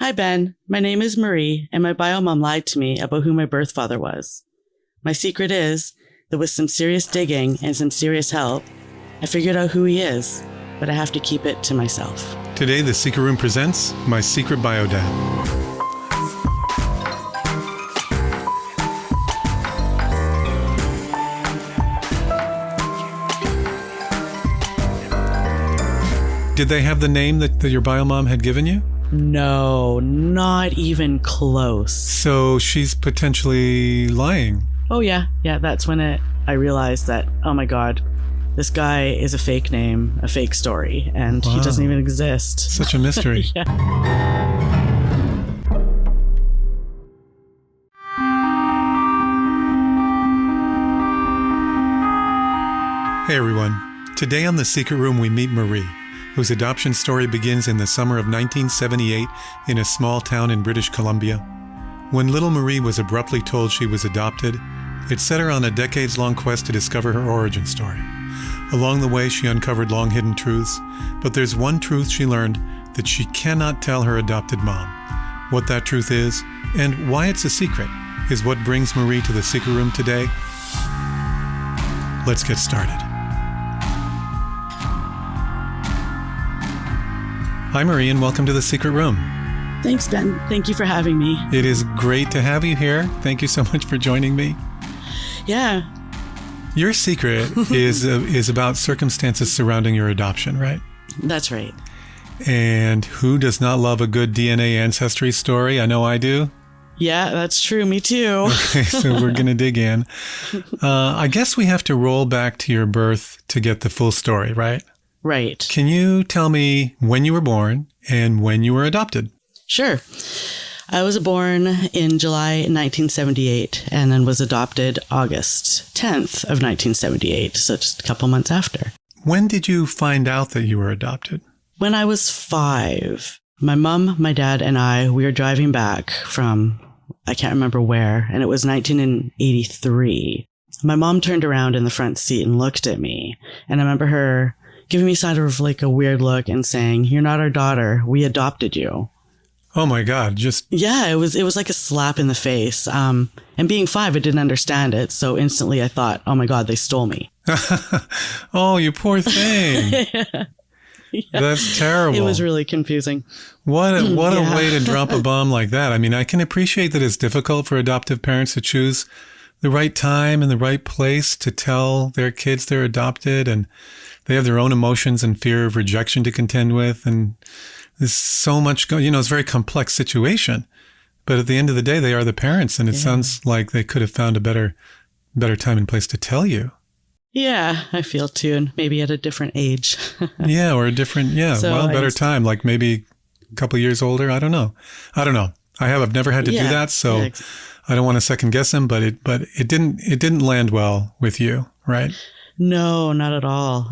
Hi, Ben. My name is Marie, and my bio mom lied to me about who my birth father was. My secret is that with some serious digging and some serious help, I figured out who he is, but I have to keep it to myself. Today, The Secret Room presents My Secret Bio Dad. Did they have the name that your bio mom had given you? No, not even close. So she's potentially lying. Oh, yeah. Yeah, that's when I realized that, oh my God, this guy is a fake name, a fake story, and He doesn't even exist. Such a mystery. Yeah. Hey everyone. Today on The Secret Room we meet Marie, whose adoption story begins in the summer of 1978 in a small town in British Columbia. When little Marie was abruptly told she was adopted, it set her on a decades-long quest to discover her origin story. Along the way, she uncovered long-hidden truths, but there's one truth she learned that she cannot tell her adopted mom. What that truth is, and why it's a secret, is what brings Marie to The Secret Room today. Let's get started. Hi, Marie, and welcome to The Secret Room. Thanks, Ben. Thank you for having me. It is great to have you here. Thank you so much for joining me. Yeah. Your secret is about circumstances surrounding your adoption, right? That's right. And who does not love a good DNA ancestry story? I know I do. Yeah, that's true. Me too. Okay, so we're going to dig in. I guess we have to roll back to your birth to get the full story, right? Right. Can you tell me when you were born and when you were adopted? Sure. I was born in July 1978 and then was adopted August 10th of 1978, so just a couple months after. When did you find out that you were adopted? When I was 5. My mom, my dad, and we were driving back from, I can't remember where, and it was 1983. My mom turned around in the front seat and looked at me, and I remember her giving me sort of like a weird look and saying, "You're not our daughter. We adopted you." Oh my God, Yeah, it was like a slap in the face. And being 5, I didn't understand it. So instantly I thought, oh my God, they stole me. Oh, you poor thing. Yeah. That's terrible. It was really confusing. What a way to drop a bomb like that. I mean, I can appreciate that it's difficult for adoptive parents to choose the right time and the right place to tell their kids they're adopted, and they have their own emotions and fear of rejection to contend with, and there's so much going, it's a very complex situation, but at the end of the day, they are the parents, and it sounds like they could have found a better time and place to tell you. Yeah, I feel too, and maybe at a different age. Yeah, or a different, better time, like maybe a couple of years older. I don't know. I've never had to do that, so I don't want to second guess them, but it didn't land well with you, right? No, not at all.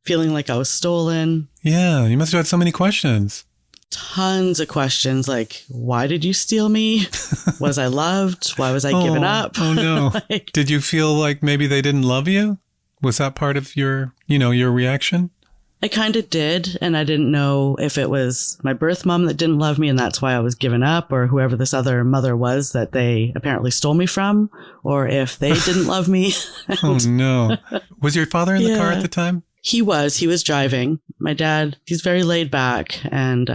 Feeling like I was stolen. Yeah, you must have had so many questions. Tons of questions, like, why did you steal me? Was I loved? Why was I given up? Oh, no. Did you feel like maybe they didn't love you? Was that part of your reaction? I kind of did, and I didn't know if it was my birth mom that didn't love me and that's why I was given up, or whoever this other mother was that they apparently stole me from, or if they didn't love me. Oh, no. Was your father in the car at the time? He was driving. My dad, he's very laid back and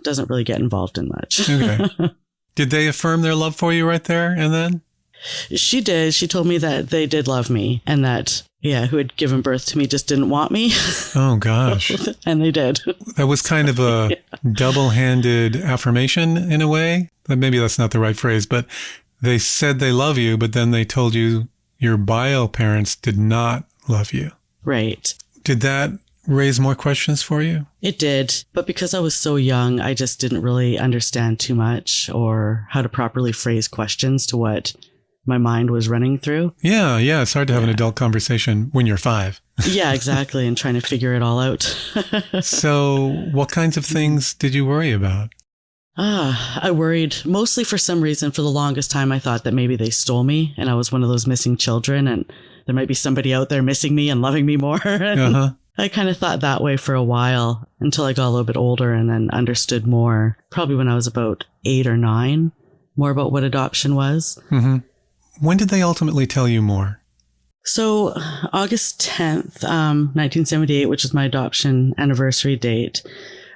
doesn't really get involved in much. Okay. Did they affirm their love for you right there and then? She did. She told me that they did love me and that, who had given birth to me just didn't want me. Oh, gosh. And they did. That was kind of a double-handed affirmation in a way. Maybe that's not the right phrase, but they said they love you, but then they told you your bio parents did not love you. Right. Did that raise more questions for you? It did. But because I was so young, I just didn't really understand too much or how to properly phrase questions to what my mind was running through. Yeah. It's hard to have an adult conversation when you're 5. Yeah, exactly. And trying to figure it all out. So what kinds of things did you worry about? I worried mostly for some reason. For the longest time, I thought that maybe they stole me and I was one of those missing children and there might be somebody out there missing me and loving me more. I kind of thought that way for a while until I got a little bit older and then understood more, probably when I was about 8 or 9, more about what adoption was. Mm-hmm. When did they ultimately tell you more? So August 10th, 1978, which is my adoption anniversary date.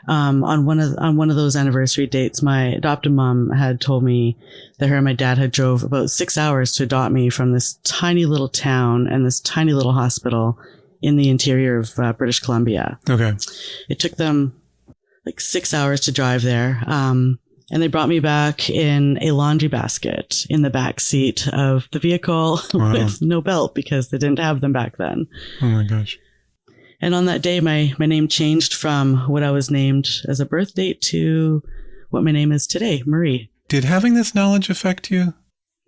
On one of those anniversary dates, my adoptive mom had told me that her and my dad had drove about 6 hours to adopt me from this tiny little town and this tiny little hospital in the interior of British Columbia. Okay. It took them like 6 hours to drive there. And they brought me back in a laundry basket in the back seat of the vehicle with no belt because they didn't have them back then. Oh my gosh. And on that day, my name changed from what I was named as a birth date to what my name is today, Marie. Did having this knowledge affect you?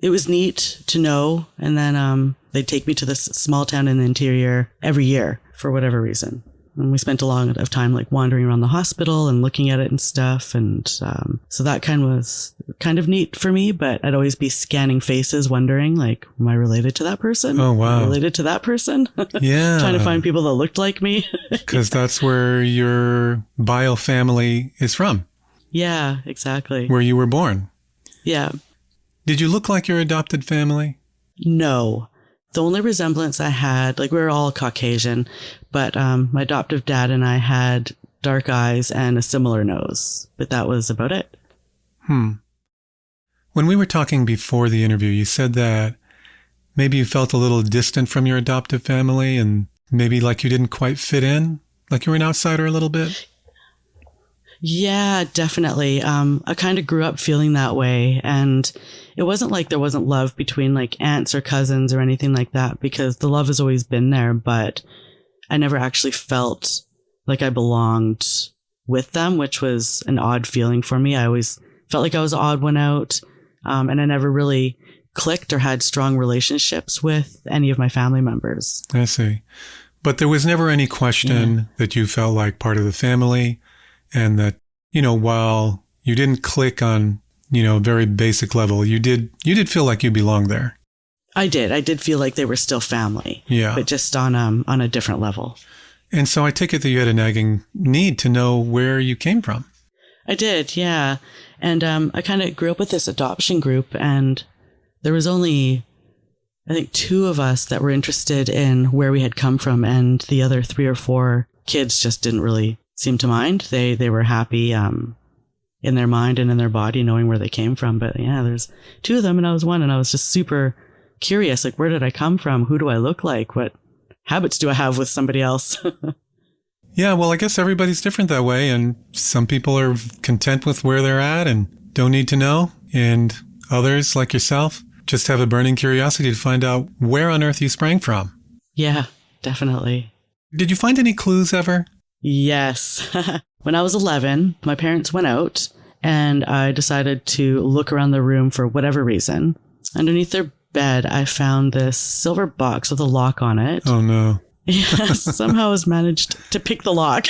It was neat to know. And then they'd take me to this small town in the interior every year for whatever reason. And we spent a lot of time like wandering around the hospital and looking at it and stuff. And so that was kind of neat for me, but I'd always be scanning faces wondering like, am I related to that person? Oh, wow. Am I related to that person? Yeah. Trying to find people that looked like me. Because that's where your bio family is from. Yeah, exactly. Where you were born. Yeah. Did you look like your adopted family? No. The only resemblance I had, like we were all Caucasian, but my adoptive dad and I had dark eyes and a similar nose, but that was about it. When we were talking before the interview, you said that maybe you felt a little distant from your adoptive family and maybe like you didn't quite fit in, like you were an outsider a little bit. Yeah, definitely. I kind of grew up feeling that way. And it wasn't like there wasn't love between like aunts or cousins or anything like that, because the love has always been there. But I never actually felt like I belonged with them, which was an odd feeling for me. I always felt like I was the odd one out. And I never really clicked or had strong relationships with any of my family members. I see. But there was never any question that you felt like part of the family. And that, while you didn't click on, a very basic level, you did feel like you belonged there. I did feel like they were still family. Yeah. But just on a different level. And so I take it that you had a nagging need to know where you came from. I did, yeah. And I kind of grew up with this adoption group, and there was only, I think, 2 of us that were interested in where we had come from, and the other 3 or 4 kids just didn't really seem to mind. They were happy in their mind and in their body knowing where they came from. But yeah, there's 2 of them and I was one, and I was just super curious. Like, where did I come from? Who do I look like? What habits do I have with somebody else? Yeah, well, I guess everybody's different that way. And some people are content with where they're at and don't need to know. And others, like yourself, just have a burning curiosity to find out where on earth you sprang from. Yeah, definitely. Did you find any clues ever? Yes. When I was 11, my parents went out and I decided to look around the room for whatever reason. Underneath their bed, I found this silver box with a lock on it. Oh, no. Yes, somehow I was managed to pick the lock.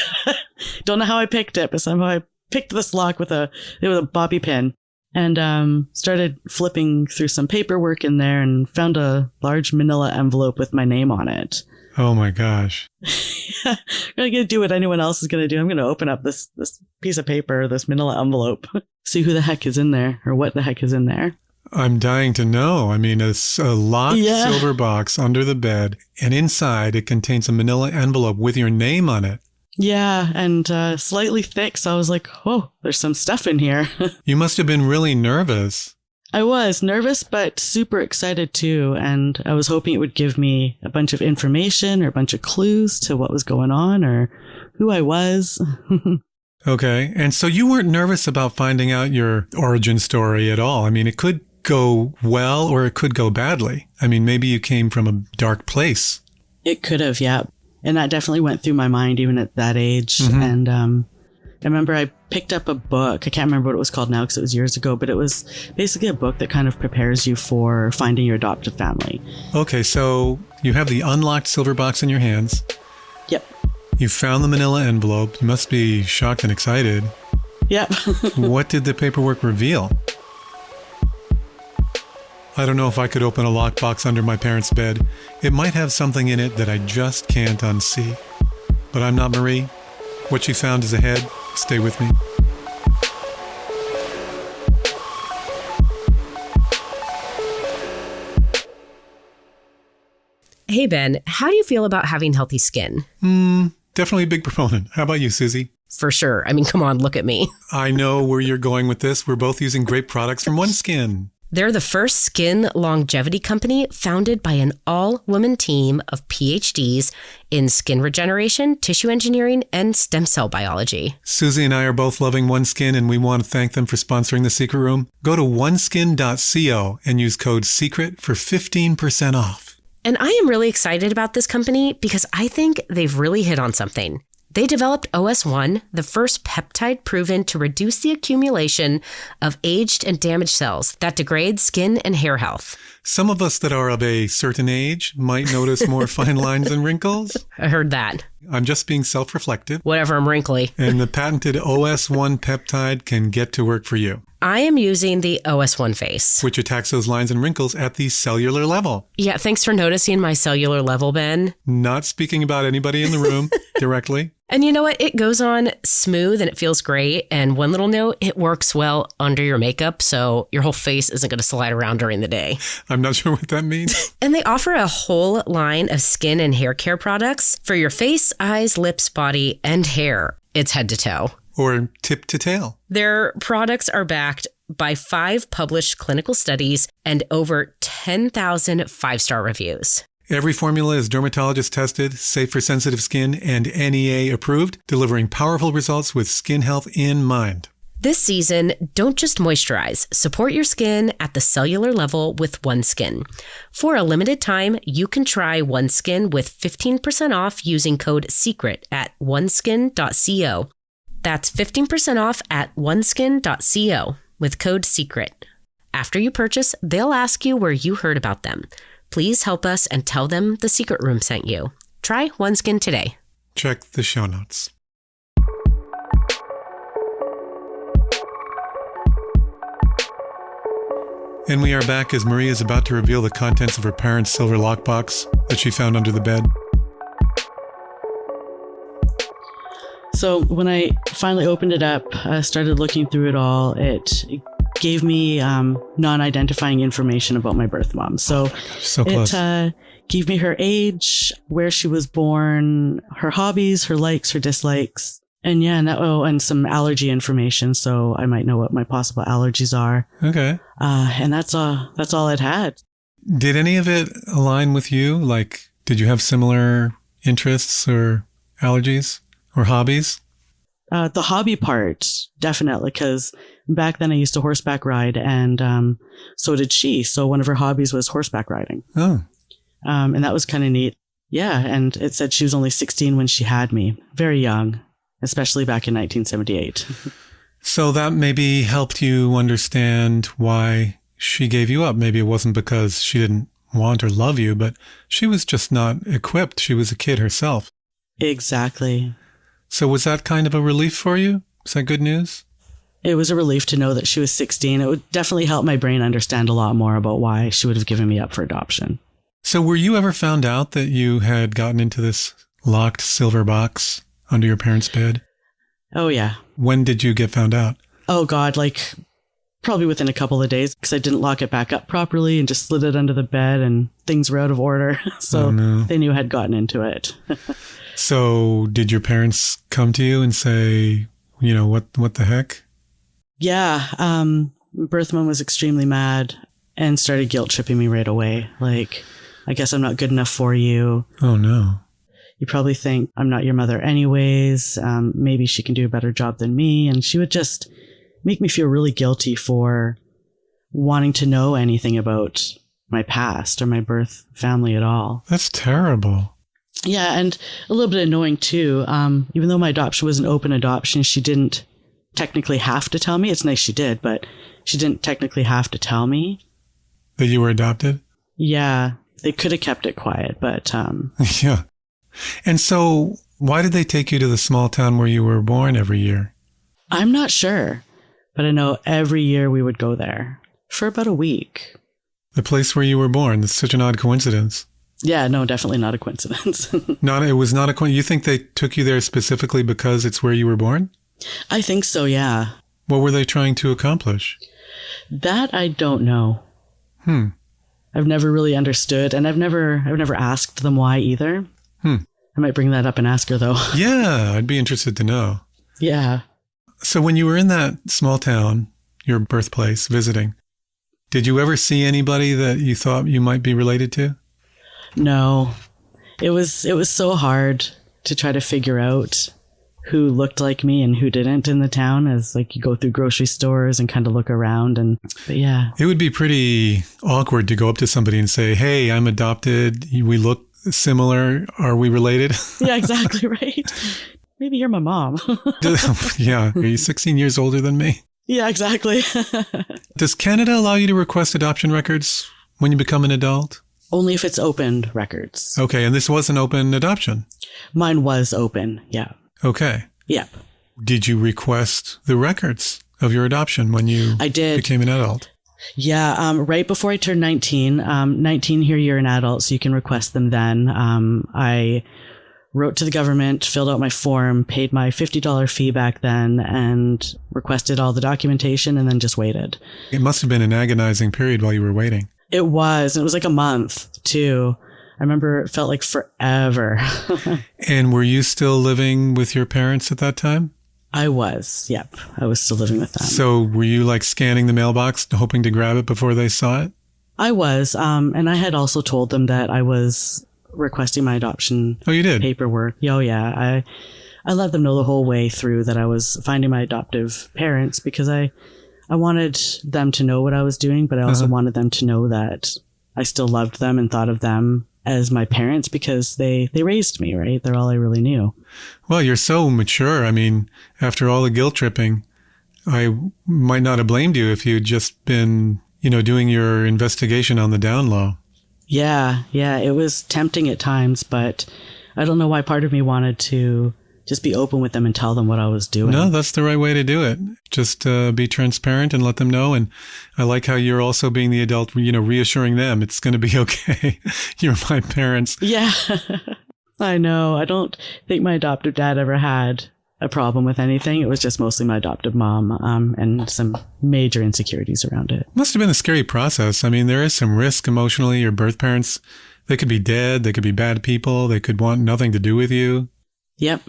Don't know how I picked it, but somehow I picked this lock with a bobby pin and started flipping through some paperwork in there and found a large manila envelope with my name on it. Oh my gosh. I'm going to do what anyone else is going to do. I'm going to open up this piece of paper, this manila envelope, see who the heck is in there or what the heck is in there. I'm dying to know. I mean, it's a locked silver box under the bed, and inside it contains a manila envelope with your name on it. Yeah, and slightly thick, so I was like, oh, there's some stuff in here. You must have been really nervous. I was nervous, but super excited too, and I was hoping it would give me a bunch of information or a bunch of clues to what was going on or who I was. Okay, and so you weren't nervous about finding out your origin story at all. I mean, it could go well or it could go badly. I mean, maybe you came from a dark place. It could have, yeah. And that definitely went through my mind even at that age. Mm-hmm. And I remember I picked up a book. I can't remember what it was called now because it was years ago, but it was basically a book that kind of prepares you for finding your adoptive family. Okay, so you have the unlocked silver box in your hands. Yep. You found the manila envelope. You must be shocked and excited. Yep. What did the paperwork reveal? I don't know if I could open a lockbox under my parents' bed. It might have something in it that I just can't unsee. But I'm not Marie. What she found is ahead. Stay with me. Hey, Ben, how do you feel about having healthy skin? Definitely a big proponent. How about you, Susie? For sure. I mean, come on, look at me. I know where you're going with this. We're both using great products from OneSkin. They're the first skin longevity company founded by an all-woman team of PhDs in skin regeneration, tissue engineering, and stem cell biology. Susie and I are both loving OneSkin, and we want to thank them for sponsoring The Secret Room. Go to oneskin.co and use code SECRET for 15% off. And I am really excited about this company because I think they've really hit on something. They developed OS1, the first peptide proven to reduce the accumulation of aged and damaged cells that degrade skin and hair health. Some of us that are of a certain age might notice more fine lines and wrinkles. I heard that. I'm just being self-reflective. Whatever, I'm wrinkly. And the patented OS1 peptide can get to work for you. I am using the OS1 face, which attacks those lines and wrinkles at the cellular level. Yeah, thanks for noticing my cellular level, Ben. Not speaking about anybody in the room directly. And you know what? It goes on smooth and it feels great. And one little note, it works well under your makeup, so your whole face isn't going to slide around during the day. I'm not sure what that means. And they offer a whole line of skin and hair care products for your face, eyes, lips, body, and hair. It's head to toe. Or tip to tail. Their products are backed by 5 published clinical studies and over 10,000 5-star reviews. Every formula is dermatologist tested, safe for sensitive skin, and NEA approved, delivering powerful results with skin health in mind. This season, don't just moisturize. Support your skin at the cellular level with OneSkin. For a limited time, you can try OneSkin with 15% off using code SECRET at oneskin.co. That's 15% off at oneskin.co with code SECRET. After you purchase, they'll ask you where you heard about them. Please help us and tell them The Secret Room sent you. Try OneSkin today. Check the show notes. And we are back as Marie is about to reveal the contents of her parents' silver lockbox that she found under the bed. So when I finally opened it up, started looking through it all, it gave me non-identifying information about my birth mom. So close. It gave me her age, where she was born, her hobbies, her likes, her dislikes, and and some allergy information. So I might know what my possible allergies are. Okay. And that's all it had. Did any of it align with you? Like, did you have similar interests or allergies? Or hobbies? The hobby part, definitely, because back then I used to horseback ride, and so did she. So one of her hobbies was horseback riding. Oh. And that was kind of neat. Yeah, and it said she was only 16 when she had me. Very young, especially back in 1978. So that maybe helped you understand why she gave you up. Maybe it wasn't because she didn't want or love you, but she was just not equipped. She was a kid herself. Exactly. So was that kind of a relief for you? Is that good news? It was a relief to know that she was 16. It would definitely help my brain understand a lot more about why she would have given me up for adoption. So were you ever found out that you had gotten into this locked silver box under your parents' bed? Oh, yeah. When did you get found out? Oh, God, like probably within a couple of days, because I didn't lock it back up properly and just slid it under the bed and things were out of order. So They knew I had gotten into it. So did your parents come to you and say, what the heck? Yeah. Birth mom was extremely mad and started guilt tripping me right away. Like, I guess I'm not good enough for you. Oh, no. You probably think I'm not your mother anyways. Maybe she can do a better job than me. And she would just make me feel really guilty for wanting to know anything about my past or my birth family at all. That's terrible. Yeah, and a little bit annoying too. Even though my adoption was an open adoption, she didn't technically have to tell me. It's nice she did, but she didn't technically have to tell me. That you were adopted? Yeah, they could have kept it quiet, but... Yeah. And so why did they take you to the small town where you were born every year? I'm not sure, but I know every year we would go there for about a week. The place where you were born. That's such an odd coincidence. Yeah, no, definitely not a coincidence. It was not a coincidence. You think they took you there specifically because it's where you were born? I think so, yeah. What were they trying to accomplish? That I don't know. I've never really understood, and I've never asked them why either. I might bring that up and ask her, though. Yeah, I'd be interested to know. Yeah. So when you were in that small town, your birthplace, visiting, did you ever see anybody that you thought you might be related to? No. It was so hard to try to figure out who looked like me and who didn't in the town, as like you go through grocery stores and kind of look around. But yeah. It would be pretty awkward to go up to somebody and say, hey, I'm adopted. We look similar. Are we related? Yeah, exactly right. Maybe you're my mom. Yeah. Are you 16 years older than me? Yeah, exactly. Does Canada allow you to request adoption records when you become an adult? Only if it's open records. Okay. And this was an open adoption? Mine was open. Yeah. Okay. Yep. Did you request the records of your adoption when you became an adult? Yeah. Right before I turned 19, 19 here, you're an adult, so you can request them then. I wrote to the government, filled out my form, paid my $50 fee back then, and requested all the documentation, and then just waited. It must have been an agonizing period while you were waiting. It was. And it was like a month, too. I remember it felt like forever. And were you still living with your parents at that time? I was. Yep. I was still living with them. So were you like scanning the mailbox, hoping to grab it before they saw it? I was. And I had also told them that I was requesting my adoption paperwork. Oh, yeah. I let them know the whole way through that I was finding my adoptive parents, because I wanted them to know what I was doing, but I also wanted them to know that I still loved them and thought of them as my parents, because they raised me, right? They're all I really knew. Well, you're so mature. I mean, after all the guilt tripping, I might not have blamed you if you'd just been, doing your investigation on the down low. Yeah. It was tempting at times, but I don't know why part of me wanted to just be open with them and tell them what I was doing. No, that's the right way to do it. Just be transparent and let them know. And I like how you're also being the adult, reassuring them it's going to be okay. You're my parents. Yeah, I know. I don't think my adoptive dad ever had a problem with anything. It was just mostly my adoptive mom, and some major insecurities around it. Must have been a scary process. I mean, there is some risk emotionally. Your birth parents, they could be dead. They could be bad people. They could want nothing to do with you. Yep.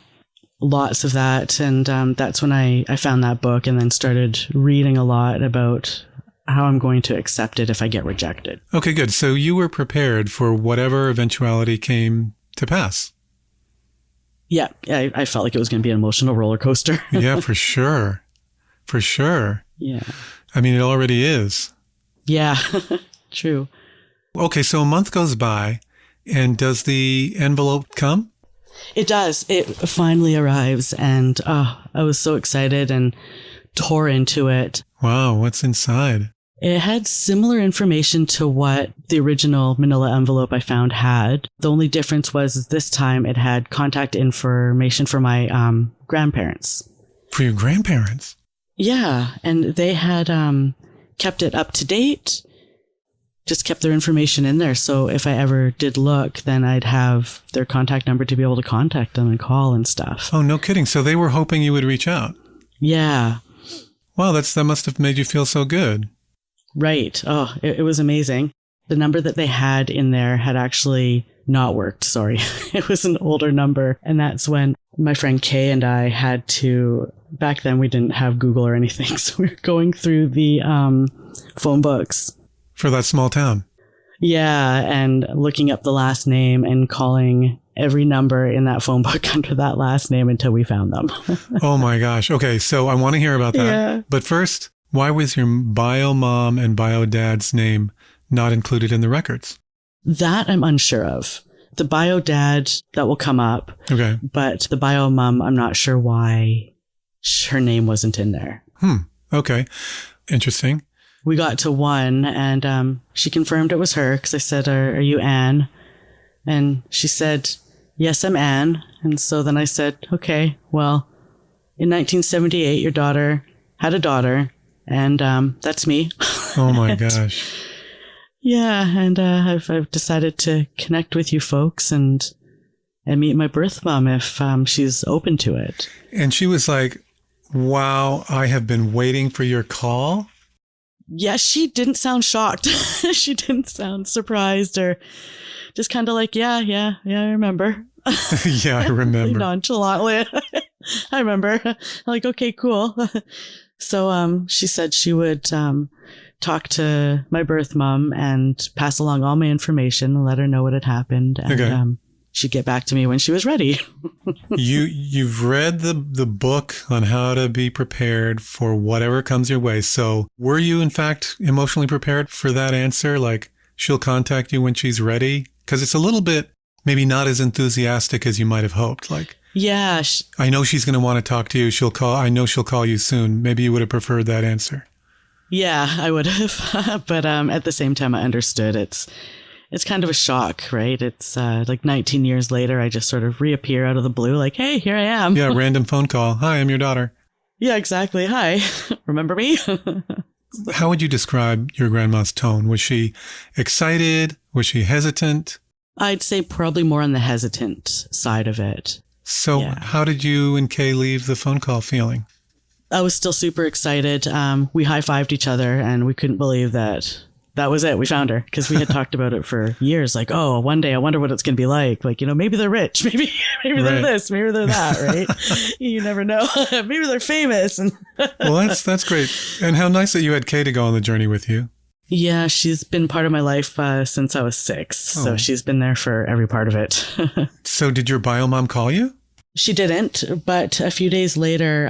Lots of that. And that's when I found that book and then started reading a lot about how I'm going to accept it if I get rejected. Okay, good. So you were prepared for whatever eventuality came to pass. Yeah, I felt like it was going to be an emotional roller coaster. Yeah, for sure. For sure. Yeah. I mean, it already is. Yeah, true. Okay, so a month goes by, and does the envelope come? It does. It finally arrives, and I was so excited and tore into it. Wow, what's inside? It had similar information to what the original manila envelope I found had. The only difference was this time it had contact information for my grandparents. For your grandparents? Yeah, and they had kept it up to date. Just kept their information in there. So if I ever did look, then I'd have their contact number to be able to contact them and call and stuff. Oh, no kidding. So they were hoping you would reach out. Yeah. Wow, that must have made you feel so good. Right. Oh, it was amazing. The number that they had in there had actually not worked. Sorry. It was an older number. And that's when my friend Kay and I had to, back then we didn't have Google or anything. So we were going through the phone books. For that small town. Yeah, and looking up the last name and calling every number in that phone book under that last name until we found them. Oh my gosh. Okay, so I want to hear about that. Yeah. But first, why was your bio mom and bio dad's name not included in the records? That I'm unsure of. The bio dad, that will come up. Okay. But the bio mom, I'm not sure why her name wasn't in there. Okay. Interesting. We got to one, and she confirmed it was her, because I said, are you Anne? And she said, yes, I'm Anne. And so then I said, okay, well, in 1978, your daughter had a daughter, and that's me. Oh my gosh. Yeah, and I've decided to connect with you folks and meet my birth mom if she's open to it. And she was like, wow, I have been waiting for your call. Yeah, she didn't sound shocked. She didn't sound surprised or just kind of like, yeah, I remember. Yeah, I remember. Nonchalantly. I remember. Like, okay, cool. So she said she would talk to my birth mom and pass along all my information and let her know what had happened. And okay. She'd get back to me when she was ready. You've read the book on how to be prepared for whatever comes your way. So were you, in fact, emotionally prepared for that answer? Like, she'll contact you when she's ready? Because it's a little bit maybe not as enthusiastic as you might have hoped. Like, yeah. I know she's going to want to talk to you. I know she'll call you soon. Maybe you would have preferred that answer. Yeah, I would have. But at the same time, I understood it's kind of a shock, right? It's like 19 years later, I just sort of reappear out of the blue like, hey, here I am. Yeah, random phone call. Hi, I'm your daughter. Yeah, exactly. Hi. Remember me? How would you describe your grandma's tone? Was she excited? Was she hesitant? I'd say probably more on the hesitant side of it. So yeah. How did you and Kay leave the phone call feeling? I was still super excited. We high-fived each other and we couldn't believe that was it. We found her because we had talked about it for years. Like, oh, one day I wonder what it's going to be like. Like, maybe they're rich. Maybe right. they're this. Maybe they're that. Right? You never know. Maybe they're famous. Well, that's great. And how nice that you had Kay to go on the journey with you. Yeah, she's been part of my life since I was 6. Oh. So she's been there for every part of it. So did your bio mom call you? She didn't. But a few days later,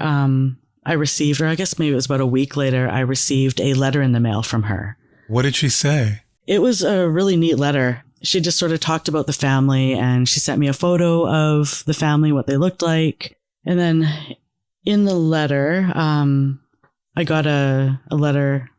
I received, or I guess maybe it was about a week later, I received a letter in the mail from her. What did she say? It was a really neat letter. She just sort of talked about the family and she sent me a photo of the family, what they looked like. And then in the letter, I got a letter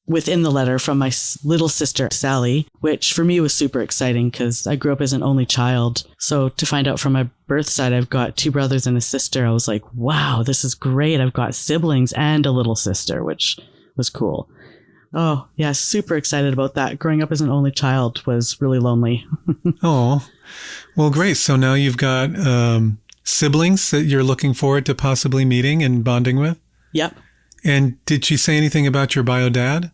within the letter from my little sister, Sally, which for me was super exciting because I grew up as an only child. So to find out from my birth side, I've got 2 brothers and a sister. I was like, wow, this is great. I've got siblings and a little sister, which was cool. Oh, yeah, super excited about that. Growing up as an only child was really lonely. Oh, well, great. So now you've got siblings that you're looking forward to possibly meeting and bonding with? Yep. And did she say anything about your bio dad?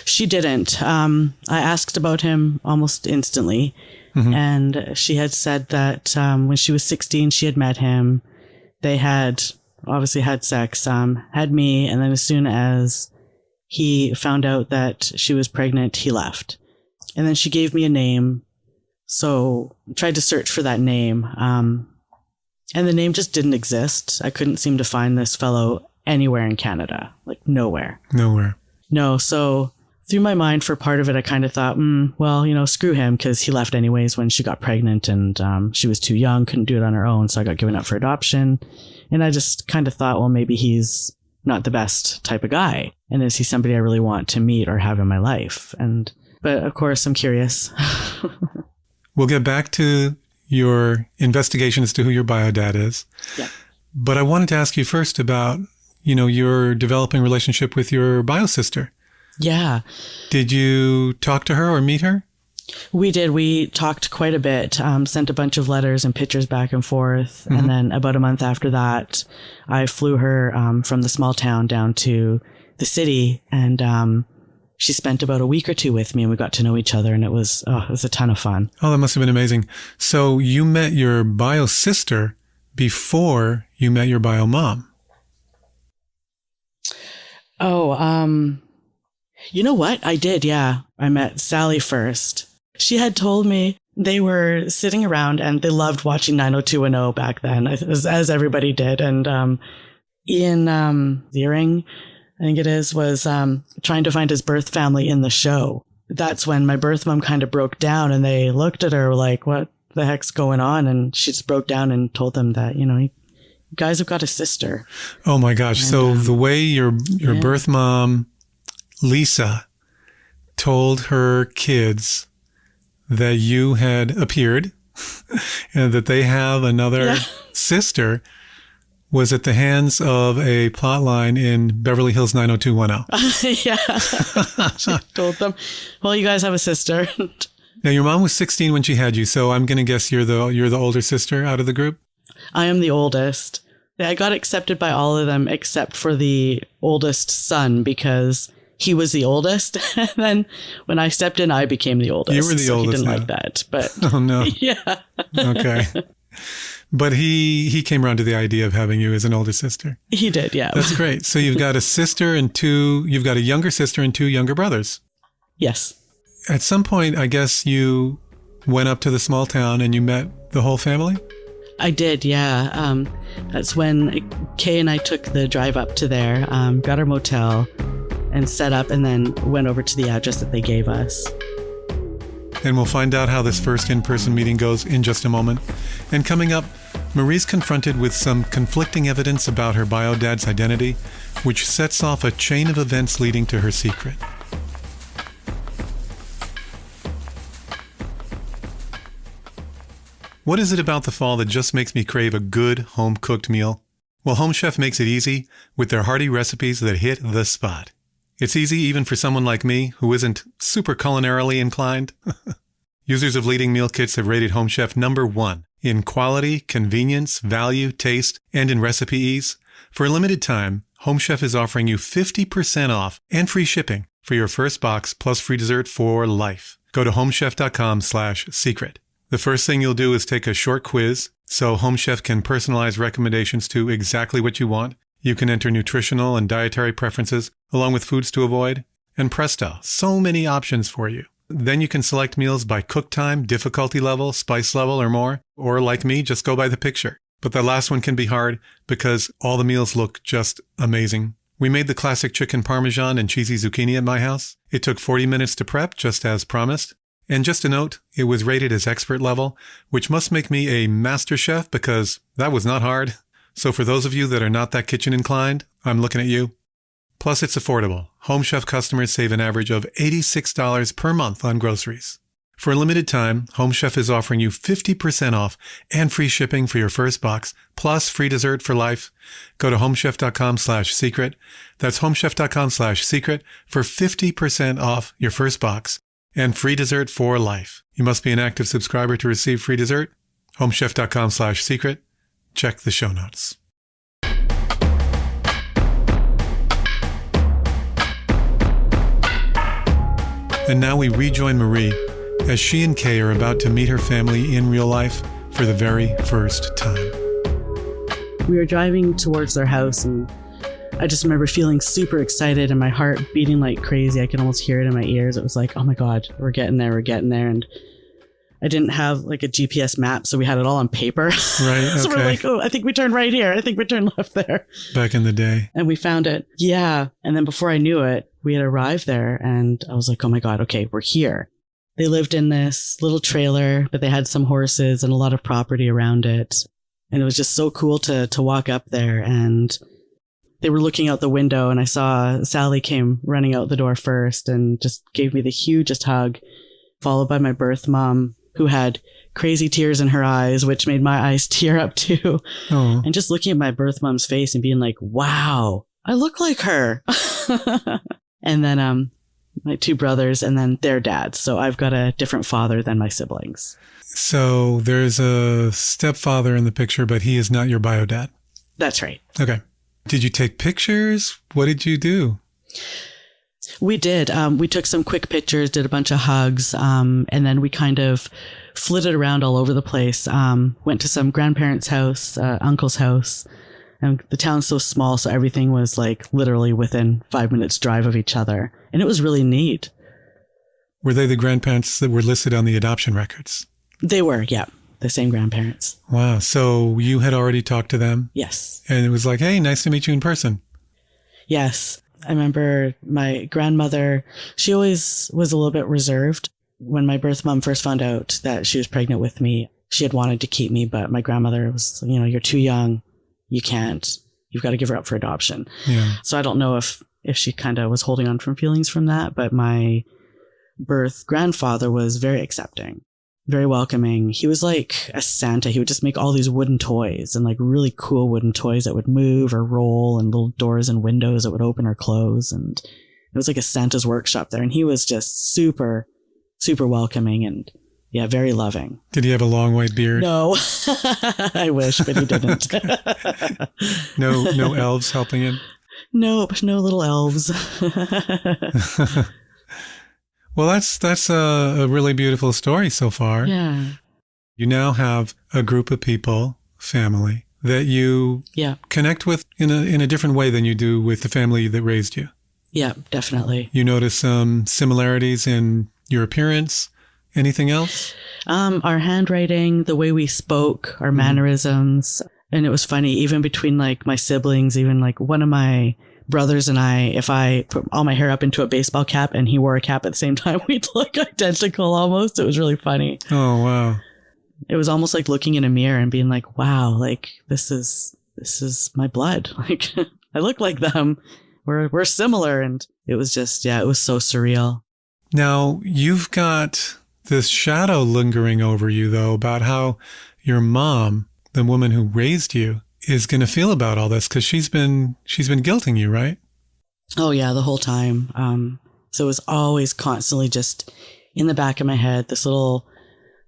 She didn't. I asked about him almost instantly. Mm-hmm. And she had said that when she was 16, she had met him. They had obviously had sex, had me, and then as soon as he found out that she was pregnant, he left. And then she gave me a name, so I tried to search for that name, and the name just didn't exist. I couldn't seem to find this fellow anywhere in Canada, like nowhere. No, so through my mind for part of it, I kind of thought, well, screw him, because he left anyways when she got pregnant, and she was too young, couldn't do it on her own, so I got given up for adoption. And I just kind of thought, well, maybe he's not the best type of guy. And is he somebody I really want to meet or have in my life? But of course, I'm curious. We'll get back to your investigation as to who your bio dad is. Yeah. But I wanted to ask you first about, your developing relationship with your bio sister. Yeah. Did you talk to her or meet her? We did. We talked quite a bit, sent a bunch of letters and pictures back and forth. Mm-hmm. And then about a month after that, I flew her from the small town down to the city. And she spent about a week or 2 with me and we got to know each other. And it was a ton of fun. Oh, that must have been amazing. So you met your bio sister before you met your bio mom. Oh, you know what? I did. Yeah. I met Sally first. She had told me they were sitting around and they loved watching 90210 back then, as everybody did. And Ian Ziering, I think it is, was trying to find his birth family in the show. That's when my birth mom kind of broke down and they looked at her like, what the heck's going on? And she just broke down and told them that, you guys have got a sister. Oh my gosh. And, so the way your birth mom, Lisa, told her kids that you had appeared and that they have another sister was at the hands of a plotline in Beverly Hills 90210. Yeah. She told them, well, you guys have a sister. Now, your mom was 16 when she had you, so I'm going to guess you're the older sister out of the group? I am the oldest. I got accepted by all of them except for the oldest son because he was the oldest. And then when I stepped in, I became the oldest. You were the oldest. He didn't now. like that. But oh, no. Yeah. Okay. But he came around to the idea of having you as an older sister. He did, yeah. That's great. So you've got you've got a younger sister and 2 younger brothers. Yes. At some point, I guess you went up to the small town and you met the whole family? I did, yeah. That's when Kay and I took the drive up to there, got our motel and set up, and then went over to the address that they gave us. And we'll find out how this first in-person meeting goes in just a moment. And coming up, Marie's confronted with some conflicting evidence about her bio dad's identity, which sets off a chain of events leading to her secret. What is it about the fall that just makes me crave a good home-cooked meal? Well, Home Chef makes it easy with their hearty recipes that hit the spot. It's easy even for someone like me who isn't super culinarily inclined. Users of leading meal kits have rated Home Chef #1 in quality, convenience, value, taste, and in recipe ease. For a limited time, Home Chef is offering you 50% off and free shipping for your first box plus free dessert for life. Go to homechef.com/secret. The first thing you'll do is take a short quiz so Home Chef can personalize recommendations to exactly what you want. You can enter nutritional and dietary preferences along with foods to avoid. And presto, so many options for you. Then you can select meals by cook time, difficulty level, spice level, or more. Or like me, just go by the picture. But the last one can be hard because all the meals look just amazing. We made the classic chicken parmesan and cheesy zucchini at my house. It took 40 minutes to prep, just as promised. And just a note, it was rated as expert level, which must make me a master chef because that was not hard. So for those of you that are not that kitchen inclined, I'm looking at you. Plus, it's affordable. Home Chef customers save an average of $86 per month on groceries. For a limited time, Home Chef is offering you 50% off and free shipping for your first box, plus free dessert for life. Go to homechef.com/secret. That's homechef.com/secret for 50% off your first box and free dessert for life. You must be an active subscriber to receive free dessert. homechef.com/secret. Check the show notes. And now we rejoin Marie as she and Kay are about to meet her family in real life for the very first time. We were driving towards their house, and I just remember feeling super excited and my heart beating like crazy. I could almost hear it in my ears. It was like, oh my God, we're getting there. And I didn't have like a GPS map, so we had it all on paper. Right. So we're like, oh, I think we turned right here. I think we turned left there. Back in the day. And we found it. Yeah. And then before I knew it, we had arrived there, and I was like, oh my God, okay, we're here. They lived in this little trailer, but they had some horses and a lot of property around it. And it was just so cool to walk up there, and they were looking out the window, and I saw Sally came running out the door first and just gave me the hugest hug, followed by my birth mom, who had crazy tears in her eyes, which made my eyes tear up too. Oh. And just looking at my birth mom's face and being like, wow, I look like her. And then my 2 brothers and then their dads. So I've got a different father than my siblings. So there's a stepfather in the picture, but he is not your bio dad. That's right. Okay. Did you take pictures? What did you do? We did. We took some quick pictures, did a bunch of hugs, and then we kind of flitted around all over the place. Went to some grandparents' house, uncle's house. And the town's so small, so everything was like literally within 5 minutes drive of each other. And it was really neat. Were they the grandparents that were listed on the adoption records? They were, yeah. The same grandparents. Wow. So you had already talked to them? Yes. And it was like, hey, nice to meet you in person. Yes. I remember my grandmother, she always was a little bit reserved. When my birth mom first found out that she was pregnant with me, she had wanted to keep me, but my grandmother was, you're too young. You can't. You've got to give her up for adoption. Yeah. So I don't know if she kind of was holding on from feelings from that, but my birth grandfather was very accepting. very welcoming. He was like a Santa. He would just make all these wooden toys and like really cool wooden toys that would move or roll and little doors and windows that would open or close. And it was like a Santa's workshop there. And he was just super, super welcoming and yeah, very loving. Did he have a long white beard? No, I wish, but he didn't. No elves helping him? Nope, no little elves. Well, that's a really beautiful story so far. Yeah. You now have a group of people, family, that you connect with in a different way than you do with the family that raised you. Yeah, definitely. You notice some similarities in your appearance. Anything else? Our handwriting, the way we spoke, our mannerisms. And it was funny, even between like my siblings, even like one of my brothers and I, if I put all my hair up into a baseball cap and he wore a cap at the same time, we'd look identical almost. It was really funny. Oh, wow. It was almost like looking in a mirror and being like, wow, like this is my blood. Like I look like them. We're similar. And it was just, it was so surreal. Now you've got this shadow lingering over you though, about how your mom, the woman who raised you, is going to feel about all this, because she's been guilting you, right? Oh yeah, the whole time. So it was always constantly just in the back of my head, this little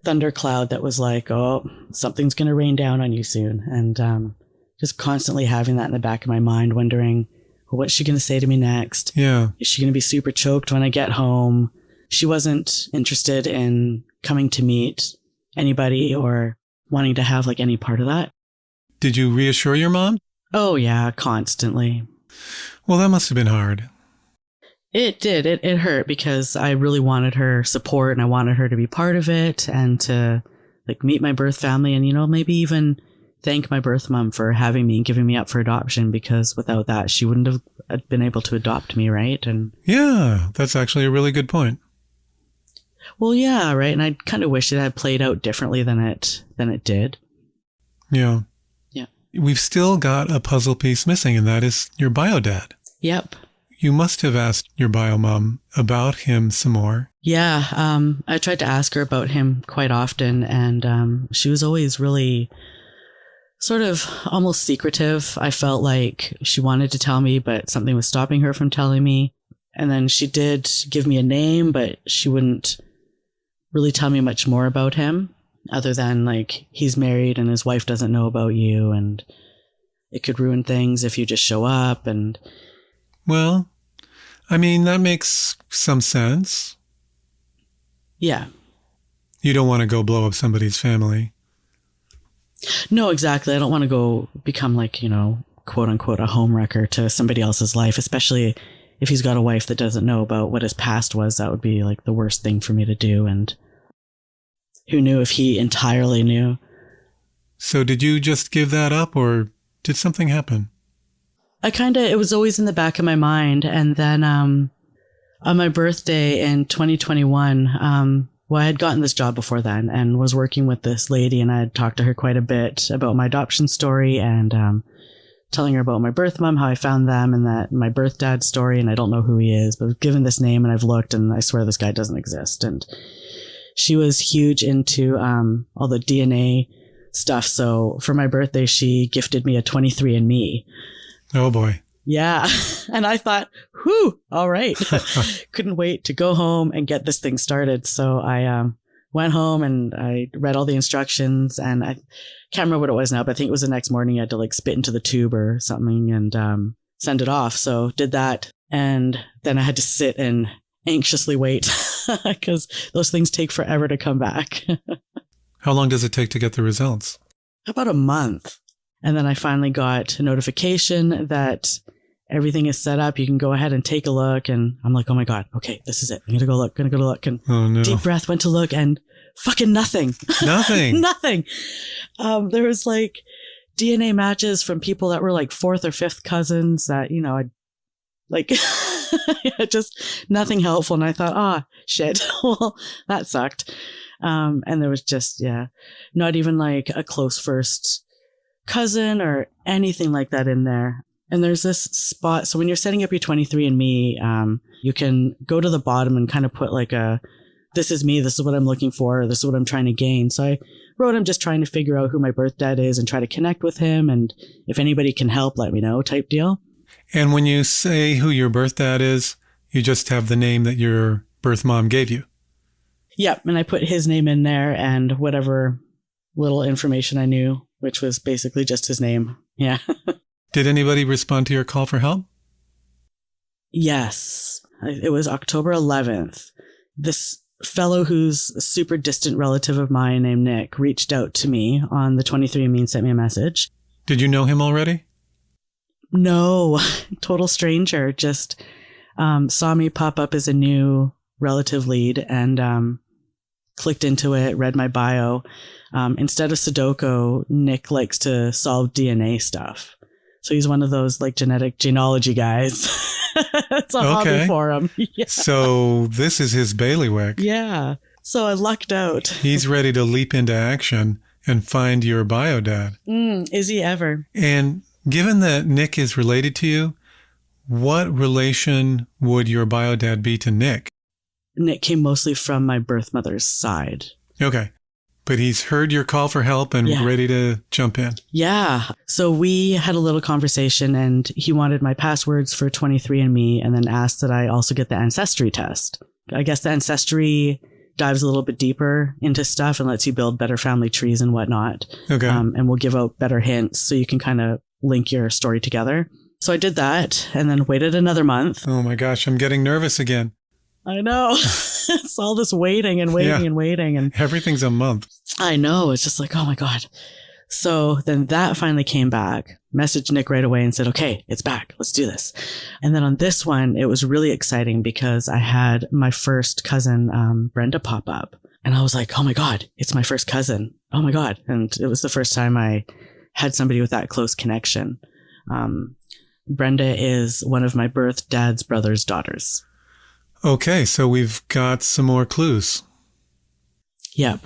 thundercloud that was like, oh, something's going to rain down on you soon. And just constantly having that in the back of my mind, wondering, well, what's she going to say to me next? Yeah. Is she going to be super choked when I get home? She wasn't interested in coming to meet anybody or wanting to have like any part of that. Did you reassure your mom? Oh yeah, constantly. Well, that must have been hard. It did. It hurt because I really wanted her support and I wanted her to be part of it and to like meet my birth family and, you know, maybe even thank my birth mom for having me and giving me up for adoption, because without that, she wouldn't have been able to adopt me, right? And yeah, that's actually a really good point. Well, yeah, right. And I kind of wish it had played out differently than it did. Yeah. Yeah. We've still got a puzzle piece missing, and that is your bio dad. Yep. You must have asked your bio mom about him some more. Yeah. I tried to ask her about him quite often, and she was always really sort of almost secretive. I felt like she wanted to tell me, but something was stopping her from telling me. And then she did give me a name, but she wouldn't really tell me much more about him other than like he's married and his wife doesn't know about you and it could ruin things if you just show up. And well, I mean, that makes some sense. Yeah. You don't want to go blow up somebody's family. No, exactly. I don't want to go become like, you know, quote unquote, a homewrecker to somebody else's life, especially if he's got a wife that doesn't know about what his past was. That would be like the worst thing for me to do. And who knew if he entirely knew? So did you just give that up, or did something happen? It was always in the back of my mind. And then on my birthday in 2021, well, I had gotten this job before then and was working with this lady, and I had talked to her quite a bit about my adoption story and telling her about my birth mom, how I found them, and that my birth dad's story, and I don't know who he is, but I've given this name and I've looked and I swear this guy doesn't exist. And she was huge into all the DNA stuff. So for my birthday, she gifted me a 23andMe. Oh boy. Yeah. And I thought, whew, all right. Couldn't wait to go home and get this thing started. So I went home and I read all the instructions, and I can't remember what it was now, but I think it was the next morning I had to like spit into the tube or something and send it off. So did that. And then I had to sit and anxiously wait because those things take forever to come back. How long does it take to get the results? About a month. And then I finally got a notification that everything is set up. You can go ahead and take a look. And I'm like, oh my God, okay, this is it. I'm gonna go look. And oh, no. Deep breath, went to look, and fucking nothing. Nothing. Nothing. There was like DNA matches from people that were like fourth or fifth cousins that, you know, I'd like just nothing helpful. And I thought, shit. Well, that sucked. And there was just, not even like a close first cousin or anything like that in there. And there's this spot. So when you're setting up your 23andMe, you can go to the bottom and kind of put like a this is me. This is what I'm looking for. This is what I'm trying to gain. So I wrote him just trying to figure out who my birth dad is and try to connect with him. And if anybody can help, let me know type deal. And when you say who your birth dad is, you just have the name that your birth mom gave you. Yep. And I put his name in there and whatever little information I knew, which was basically just his name. Yeah. Did anybody respond to your call for help? Yes. It was October 11th. This fellow who's a super distant relative of mine named Nick reached out to me on the 23andMe and sent me a message. Did you know him already? No, total stranger. Just saw me pop up as a new relative lead and clicked into it, read my bio. Instead of Sudoku, Nick likes to solve DNA stuff. So he's one of those like genetic genealogy guys. It's a hobby for him. Yeah. So this is his bailiwick. Yeah. So I lucked out. He's ready to leap into action and find your bio dad. Is he ever? And given that Nick is related to you, what relation would your bio dad be to Nick? Nick came mostly from my birth mother's side. Okay. But he's heard your call for help and ready to jump in. Yeah. So we had a little conversation and he wanted my passwords for 23andMe and then asked that I also get the ancestry test. I guess the ancestry dives a little bit deeper into stuff and lets you build better family trees and whatnot. Okay. And we'll give out better hints so you can kind of link your story together. So I did that and then waited another month. Oh my gosh, I'm getting nervous again. I know. It's all this waiting and waiting and waiting. And everything's a month. I know. It's just like, oh my God. So then that finally came back, messaged Nick right away and said, okay, it's back. Let's do this. And then on this one, it was really exciting because I had my first cousin, Brenda, pop up. And I was like, oh my God, it's my first cousin. Oh my God. And it was the first time I had somebody with that close connection. Brenda is one of my birth dad's brother's daughters. Okay, so we've got some more clues. Yep.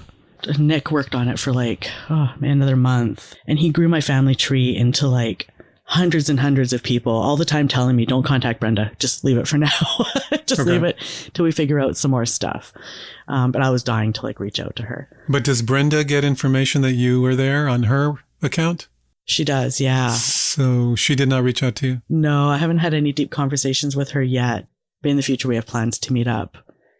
Nick worked on it for like, another month. And he grew my family tree into like hundreds and hundreds of people, all the time telling me, don't contact Brenda. Just leave it for now. Leave it till we figure out some more stuff. But I was dying to like reach out to her. But does Brenda get information that you were there on her account? She does, yeah. So she did not reach out to you? No, I haven't had any deep conversations with her yet. But in the future, we have plans to meet up.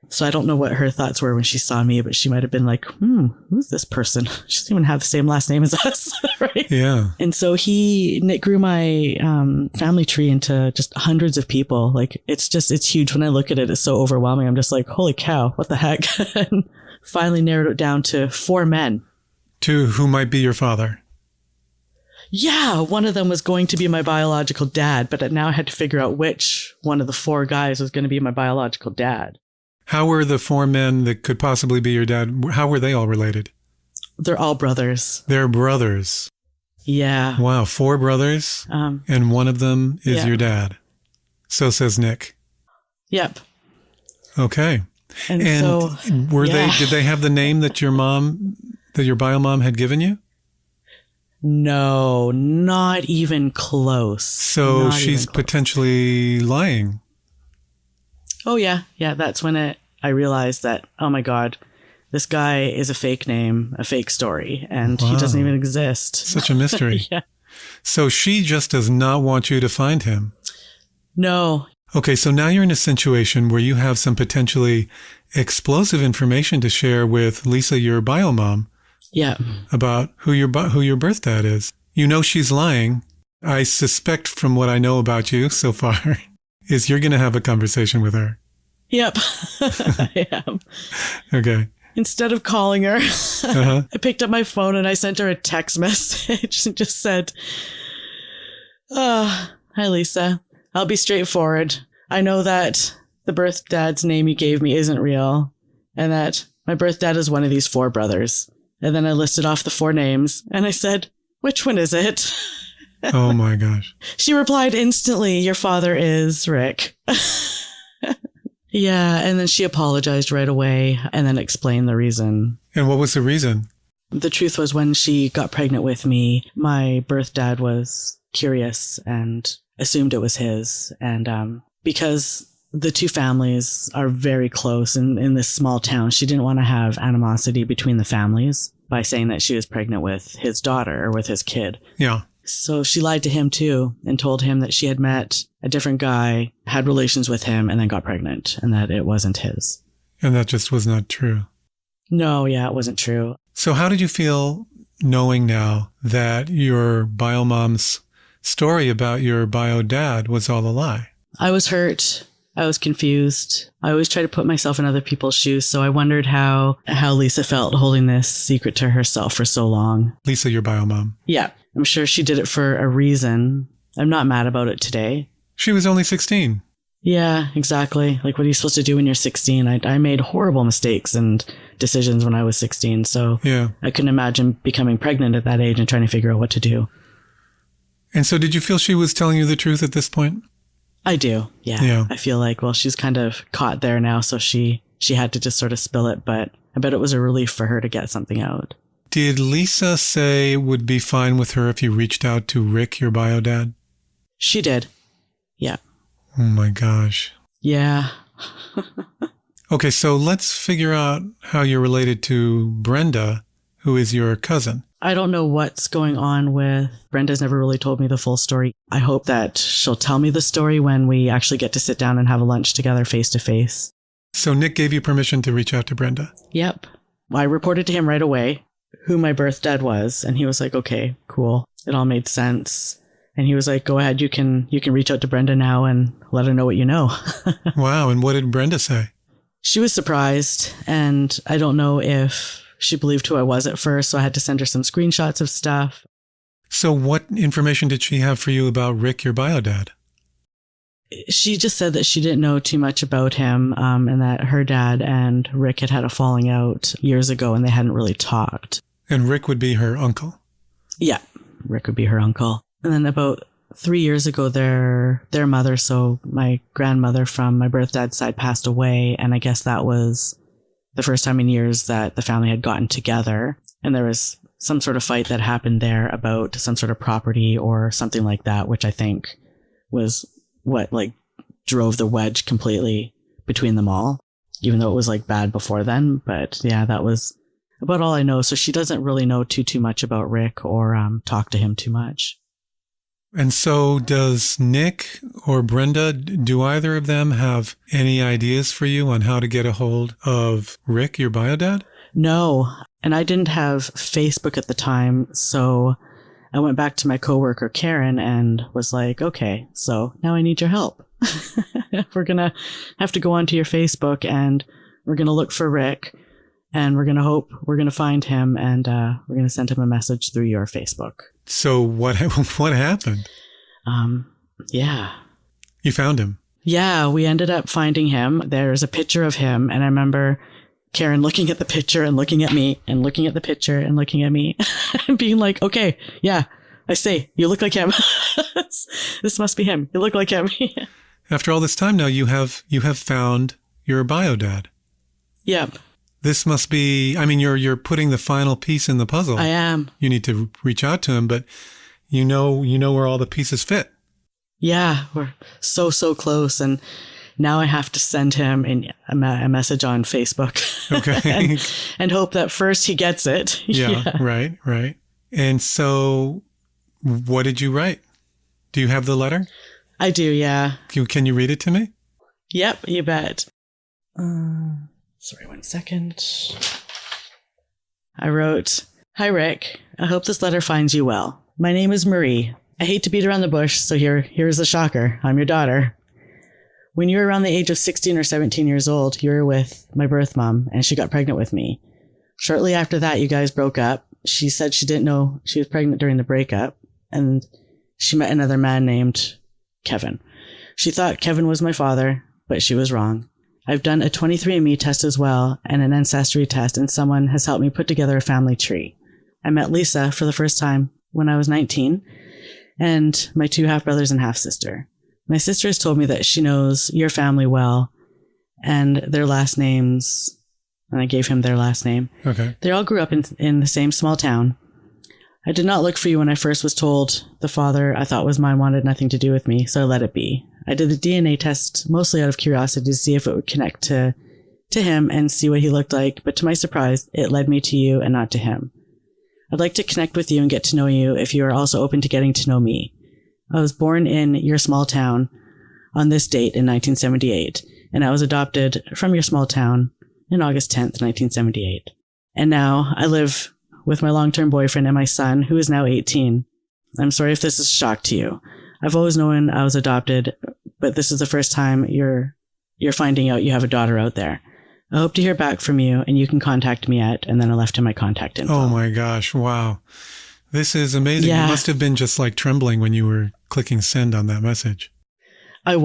So I don't know what her thoughts were when she saw me, but she might have been like, who's this person? She doesn't even have the same last name as us, right? Yeah. And so Nick grew my family tree into just hundreds of people. Like, it's huge. When I look at it, it's so overwhelming. I'm just like, holy cow, what the heck? And finally narrowed it down to 4 men. 2 who might be your father. Yeah, one of them was going to be my biological dad, but now I had to figure out which one of the 4 guys was going to be my biological dad. How were the 4 men that could possibly be your dad, how were they all related? They're all brothers. They're brothers. Yeah. Wow, 4 brothers, and one of them is your dad. So says Nick. Yep. Okay. And so, did they have the name that your bio mom had given you? No, not even close. So she's potentially lying. Oh, yeah. Yeah, that's when I realized that, oh my God, this guy is a fake name, a fake story, and he doesn't even exist. Such a mystery. Yeah. So she just does not want you to find him. No. Okay, so now you're in a situation where you have some potentially explosive information to share with Lisa, your bio mom. Yeah. About who your birth dad is. You know she's lying. I suspect from what I know about you so far is you're going to have a conversation with her. Yep. I am. Okay. Instead of calling her, I picked up my phone and I sent her a text message and just said, hi, Lisa. I'll be straightforward. I know that the birth dad's name you gave me isn't real and that my birth dad is one of these 4 brothers. And then I listed off the 4 names and I said, which one is it? Oh my gosh. She replied instantly, your father is Rick. Yeah. And then she apologized right away and then explained the reason. And what was the reason? The truth was when she got pregnant with me, my birth dad was curious and assumed it was his. And because the two families are very close in this small town. She didn't want to have animosity between the families by saying that she was pregnant with his daughter or with his kid. Yeah. So she lied to him too and told him that she had met a different guy, had relations with him, and then got pregnant, and that it wasn't his. And that just was not true. No, yeah, it wasn't true. So how did you feel knowing now that your bio mom's story about your bio dad was all a lie? I was hurt. I was confused. I always try to put myself in other people's shoes, so I wondered how Lisa felt holding this secret to herself for so long. Lisa, your bio mom. Yeah, I'm sure she did it for a reason. I'm not mad about it today. She was only 16. Yeah, exactly. Like, what are you supposed to do when you're 16? I made horrible mistakes and decisions when I was 16, so yeah. I couldn't imagine becoming pregnant at that age and trying to figure out what to do. And so did you feel she was telling you the truth at this point? I do, yeah. I feel like, well, she's kind of caught there now, so she had to just sort of spill it, but I bet it was a relief for her to get something out. Did Lisa say it would be fine with her if you reached out to Rick, your bio dad? She did, yeah. Oh my gosh. Yeah. Okay, so let's figure out how you're related to Brenda, who is your cousin. I don't know what's going on with Brenda's never really told me the full story. I hope that she'll tell me the story when we actually get to sit down and have a lunch together face to face. So Nick gave you permission to reach out to Brenda? Yep. I reported to him right away who my birth dad was, and he was like, okay, cool. It all made sense. And he was like, go ahead, you can reach out to Brenda now and let her know what you know. Wow. And what did Brenda say? She was surprised, and I don't know if she believed who I was at first, so I had to send her some screenshots of stuff. So what information did she have for you about Rick, your bio dad? She just said that she didn't know too much about him, and that her dad and Rick had a falling out years ago, and they hadn't really talked. And Rick would be her uncle? Yeah, Rick would be her uncle. And then about 3 years ago, their mother, so my grandmother from my birth dad's side, passed away. And I guess that was the first time in years that the family had gotten together. And there was some sort of fight that happened there about some sort of property or something like that, which I think was what drove the wedge completely between them all, even though it was bad before then. But yeah, that was about all I know. So she doesn't really know too much about Rick or talk to him too much. And so does Nick or Brenda, do either of them have any ideas for you on how to get a hold of Rick, your bio dad? No. And I didn't have Facebook at the time. So I went back to my coworker, Karen, and was like, okay, so now I need your help. We're going to have to go onto your Facebook and we're going to look for Rick and we're going to hope we're going to find him and we're going to send him a message through your Facebook. So what happened? Yeah. You found him? Yeah, we ended up finding him. There's a picture of him. And I remember Karen looking at the picture and looking at me and looking at the picture and looking at me and being like, okay, yeah, I see. You look like him. This must be him. You look like him. After all this time now, you have found your bio dad. Yep. This must be, I mean, you're putting the final piece in the puzzle. I am. You need to reach out to him, but you know where all the pieces fit. Yeah, we're so close. And now I have to send him a message on Facebook. Okay. and hope that first he gets it. Yeah, right. And so what did you write? Do you have the letter? I do, yeah. Can you read it to me? Yep, you bet. Sorry, 1 second. I wrote, "Hi, Rick. I hope this letter finds you well. My name is Marie. I hate to beat around the bush, so here's the shocker. I'm your daughter. When you were around the age of 16 or 17 years old, you were with my birth mom, and she got pregnant with me. Shortly after that, you guys broke up. She said she didn't know she was pregnant during the breakup, and she met another man named Kevin. She thought Kevin was my father, but she was wrong. I've done a 23andMe test as well and an ancestry test, and someone has helped me put together a family tree. I met Lisa for the first time when I was 19 and my 2 half-brothers and half-sister. My sister has told me that she knows your family well and their last names, and I gave him their last name. Okay. They all grew up in the same small town. I did not look for you when I first was told the father I thought was mine wanted nothing to do with me, so I let it be. I did the DNA test mostly out of curiosity to see if it would connect to him and see what he looked like. But to my surprise, it led me to you and not to him. I'd like to connect with you and get to know you if you are also open to getting to know me. I was born in your small town on this date in 1978, and I was adopted from your small town in August 10th, 1978. And now I live with my long-term boyfriend and my son, who is now 18. I'm sorry if this is a shock to you. I've always known I was adopted, but this is the first time you're finding out you have a daughter out there. I hope to hear back from you, and you can contact me at, and then I left him my contact info. Oh my gosh, wow. This is amazing. Yeah. You must have been just like trembling when you were clicking send on that message. I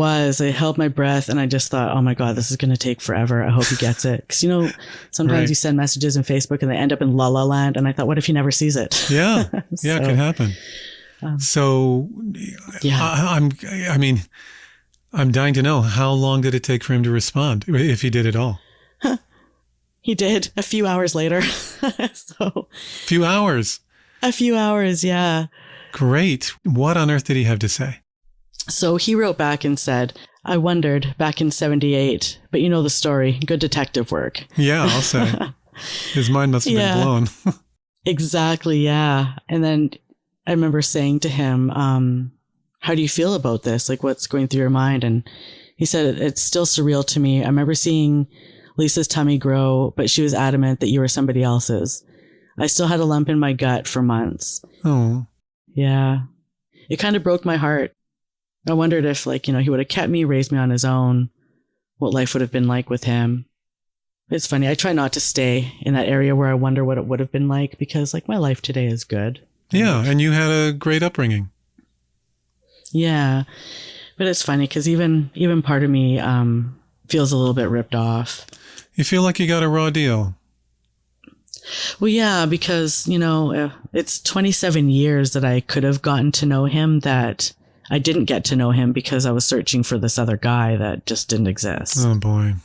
held my breath, and I just thought, oh my God, this is going to take forever. I hope he gets it. Because, sometimes Right. you send messages in Facebook and they end up in La La Land, and I thought, what if he never sees it? Yeah, yeah, it could happen. So, yeah. I'm dying to know, how long did it take for him to respond, if he did at all? He did a few hours later. So Few hours. a few hours, yeah. Great. What on earth did he have to say? So he wrote back and said, I wondered back in 78, but you know the story. Good detective work. Yeah, I'll say. His mind must have been blown. Exactly, yeah. And then I remember saying to him, how do you feel about this? Like, what's going through your mind? And he said, it's still surreal to me. I remember seeing Lisa's tummy grow, but she was adamant that you were somebody else's. I still had a lump in my gut for months. Oh. Yeah. It kind of broke my heart. I wondered if, he would have kept me, raised me on his own, what life would have been like with him. It's funny. I try not to stay in that area where I wonder what it would have been like, because, my life today is good. Yeah, and you had a great upbringing. Yeah. But it's funny because even part of me feels a little bit ripped off. You feel like you got a raw deal. Well, yeah, because, it's 27 years that I could have gotten to know him that I didn't get to know him because I was searching for this other guy that just didn't exist. Oh, boy.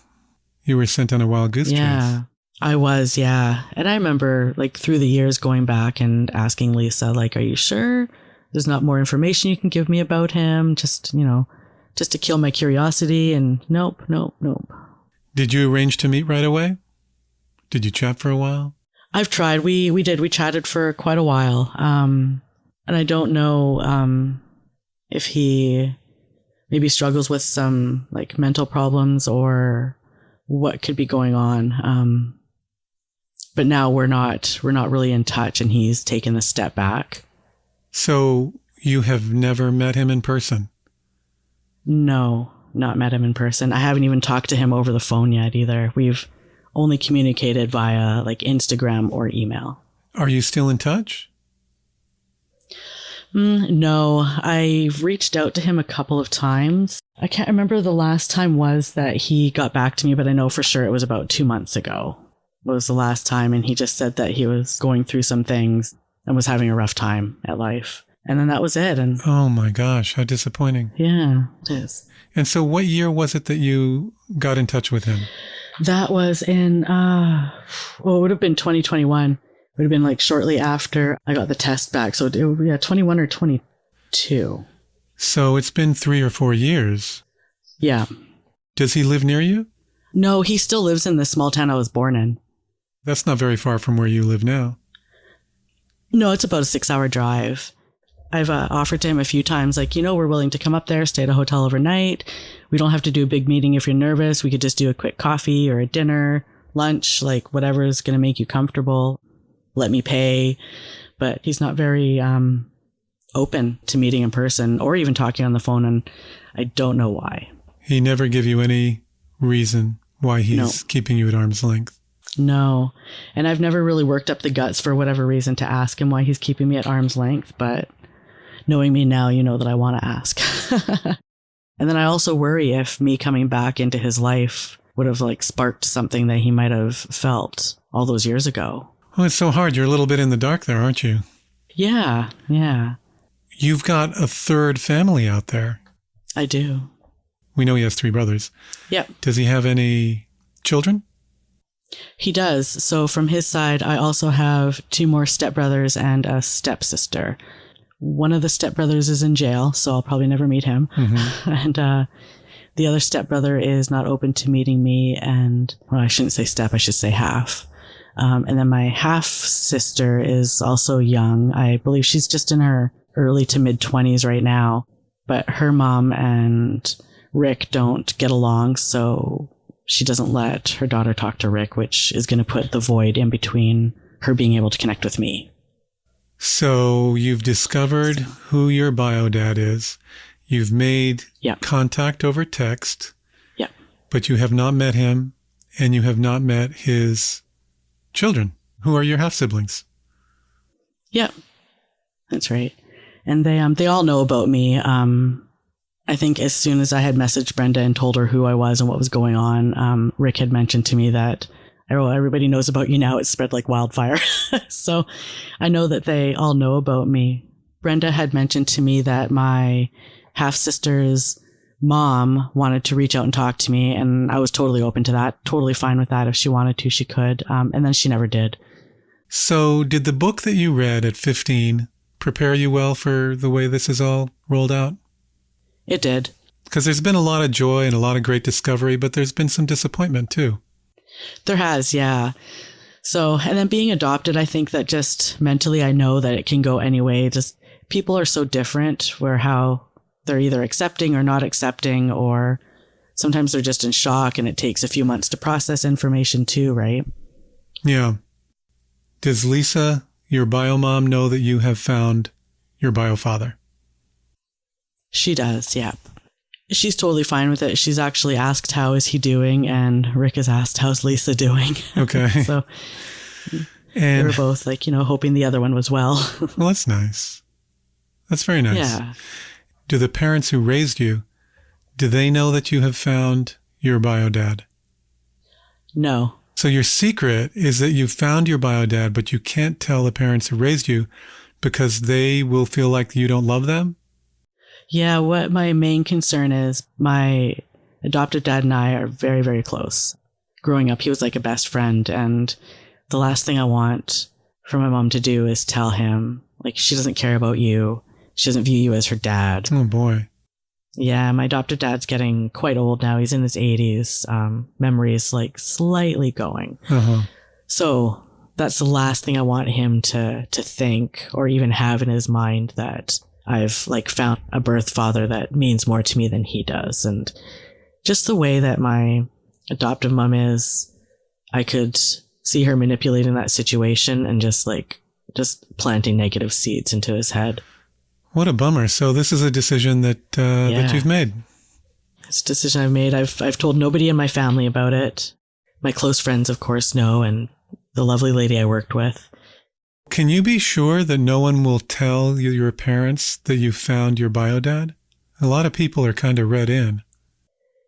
You were sent on a wild goose chase. Yeah, I was, yeah. And I remember, through the years going back and asking Lisa, are you sure there's not more information you can give me about him? Just to kill my curiosity. And nope. Did you arrange to meet right away? Did you chat for a while? I've tried. We did. We chatted for quite a while. And I don't know if he maybe struggles with some mental problems or what could be going on. But now we're not really in touch, and he's taken a step back. So you have never met him in person? No, not met him in person. I haven't even talked to him over the phone yet either. We've only communicated via Instagram or email. Are you still in touch? No, I've reached out to him a couple of times. I can't remember the last time was that he got back to me, but I know for sure it was about 2 months ago. It was the last time, and he just said that he was going through some things and was having a rough time at life. And then that was it. And oh my gosh, how disappointing. Yeah, it is. And so what year was it that you got in touch with him? That was in, it would have been 2021. It would have been shortly after I got the test back. So it would be 21 or 22. So it's been 3 or 4 years. Yeah. Does he live near you? No, he still lives in the small town I was born in. That's not very far from where you live now. No, it's about a 6-hour drive. I've offered to him a few times, we're willing to come up there, stay at a hotel overnight. We don't have to do a big meeting if you're nervous. We could just do a quick coffee or a dinner, lunch, whatever is going to make you comfortable. Let me pay. But he's not very open to meeting in person or even talking on the phone, and I don't know why. He never give you any reason why he's keeping you at arm's length? No. And I've never really worked up the guts for whatever reason to ask him why he's keeping me at arm's length, but knowing me now, you know that I want to ask. And then I also worry if me coming back into his life would have sparked something that he might have felt all those years ago. Oh, it's so hard. You're a little bit in the dark there, aren't you? Yeah. You've got a third family out there. I do. We know he has 3 brothers. Yep. Does he have any children? He does. So from his side, I also have 2 more stepbrothers and a stepsister. one of the stepbrothers is in jail, so I'll probably never meet him. Mm-hmm. And the other stepbrother is not open to meeting me. And, well, I shouldn't say step, I should say half. And then my half sister is also young. I believe she's just in her early to mid 20s right now. But her mom and Rick don't get along, so she doesn't let her daughter talk to Rick, which is going to put the void in between her being able to connect with me. So you've discovered who your bio dad is. You've made contact over text. Yeah. But you have not met him, and you have not met his children, who are your half-siblings. Yeah, that's right. And they all know about me. I think as soon as I had messaged Brenda and told her who I was and what was going on, Rick had mentioned to me that, oh, everybody knows about you now. It's spread like wildfire. So I know that they all know about me. Brenda had mentioned to me that my half-sister's mom wanted to reach out and talk to me, and I was totally open to that, totally fine with that. If she wanted to, she could. And then she never did. So did the book that you read at 15 prepare you well for the way this is all rolled out? It did. Because there's been a lot of joy and a lot of great discovery, but there's been some disappointment too. There has, yeah. So, and then being adopted, I think that just mentally I know that it can go any way. Just people are so different where how they're either accepting or not accepting, or sometimes they're just in shock and it takes a few months to process information too, right? Yeah. Does Lisa, your bio mom, know that you have found your bio father? She does, yeah. She's totally fine with it. She's actually asked, how is he doing? And Rick has asked, how's Lisa doing? Okay. So they were both like, hoping the other one was well. Well, that's nice. That's very nice. Yeah. Do the parents who raised you, do they know that you have found your bio dad? No. So your secret is that you found your bio dad, but you can't tell the parents who raised you because they will feel like you don't love them? Yeah, what my main concern is, my adopted dad and I are very, very close. Growing up, he was like a best friend, and the last thing I want for my mom to do is tell him, like, she doesn't care about you. She doesn't view you as her dad. Oh, boy. Yeah, my adopted dad's getting quite old now. He's in his 80s. Memory is like slightly going. Uh-huh. So that's the last thing I want him to think or even have in his mind, that I've like found a birth father that means more to me than he does. And just the way that my adoptive mom is, I could see her manipulating that situation and just planting negative seeds into his head. What a bummer. So this is a decision that you've made. It's a decision I've made. I've told nobody in my family about it. My close friends, of course, know, and the lovely lady I worked with. Can you be sure that no one will tell your parents that you found your bio dad? A lot of people are kind of read in.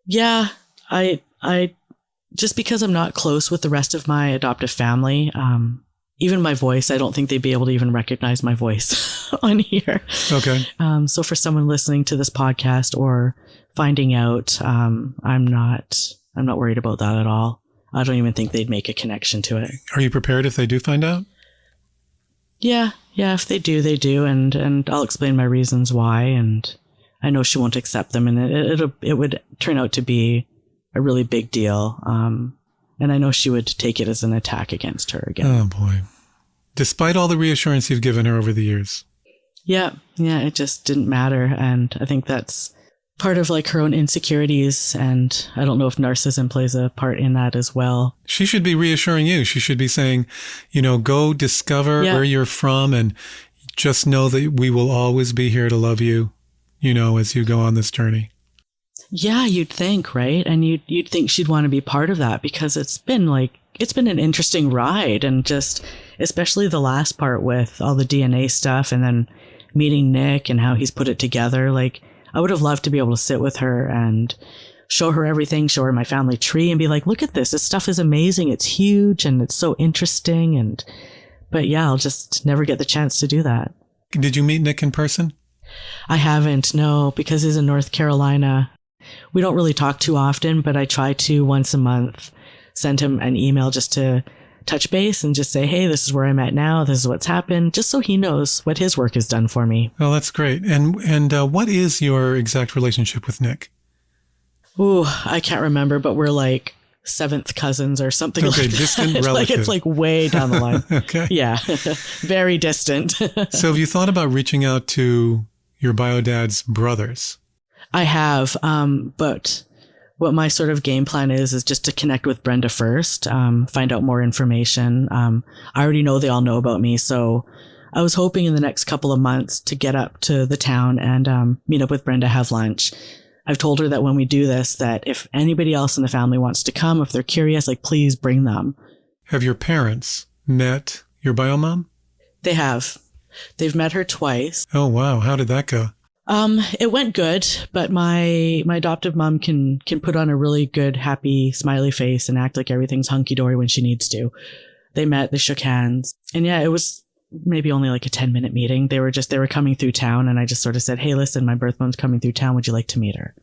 Yeah, I just because I'm not close with the rest of my adoptive family, even my voice, I don't think they'd be able to even recognize my voice on here. Okay. So for someone listening to this podcast or finding out, I'm not worried about that at all. I don't even think they'd make a connection to it. Are you prepared if they do find out? Yeah. If they do, they do. And I'll explain my reasons why. And I know she won't accept them. And it would turn out to be a really big deal. And I know she would take it as an attack against her again. Oh, boy. Despite all the reassurance you've given her over the years. Yeah, it just didn't matter. And I think that's part of like her own insecurities. And I don't know if narcissism plays a part in that as well. She should be reassuring you. She should be saying, go discover where you're from and just know that we will always be here to love you, as you go on this journey. Yeah, you'd think, right? And you'd think she'd want to be part of that because it's been an interesting ride, and just especially the last part with all the DNA stuff and then meeting Nick and how he's put it together. Like, I would have loved to be able to sit with her and show her everything, show her my family tree and be like, look at this. This stuff is amazing. It's huge and it's so interesting. But yeah, I'll just never get the chance to do that. Did you meet Nick in person? I haven't, no, because he's in North Carolina. We don't really talk too often, but I try to once a month send him an email just to touch base and just say, hey, this is where I'm at now. This is what's happened, just so he knows what his work has done for me. Oh, that's great. And what is your exact relationship with Nick? Ooh, I can't remember, but we're like seventh cousins or something like that. Okay, distant relative. It's like way down the line. Okay. Yeah, very distant. So have you thought about reaching out to your bio dad's brothers? I have, but what my sort of game plan is just to connect with Brenda first, find out more information. I already know they all know about me, so I was hoping in the next couple of months to get up to the town and meet up with Brenda, have lunch. I've told her that when we do this, that if anybody else in the family wants to come, if they're curious, like, please bring them. Have your parents met your bio mom? They have. They've met her twice. Oh, wow. How did that go? It went good, but my adoptive mom can put on a really good, happy, smiley face and act like everything's hunky-dory when she needs to. They met, they shook hands. And yeah, it was maybe only like a 10-minute meeting. They were coming through town, and I just sort of said, hey, listen, my birth mom's coming through town. Would you like to meet her?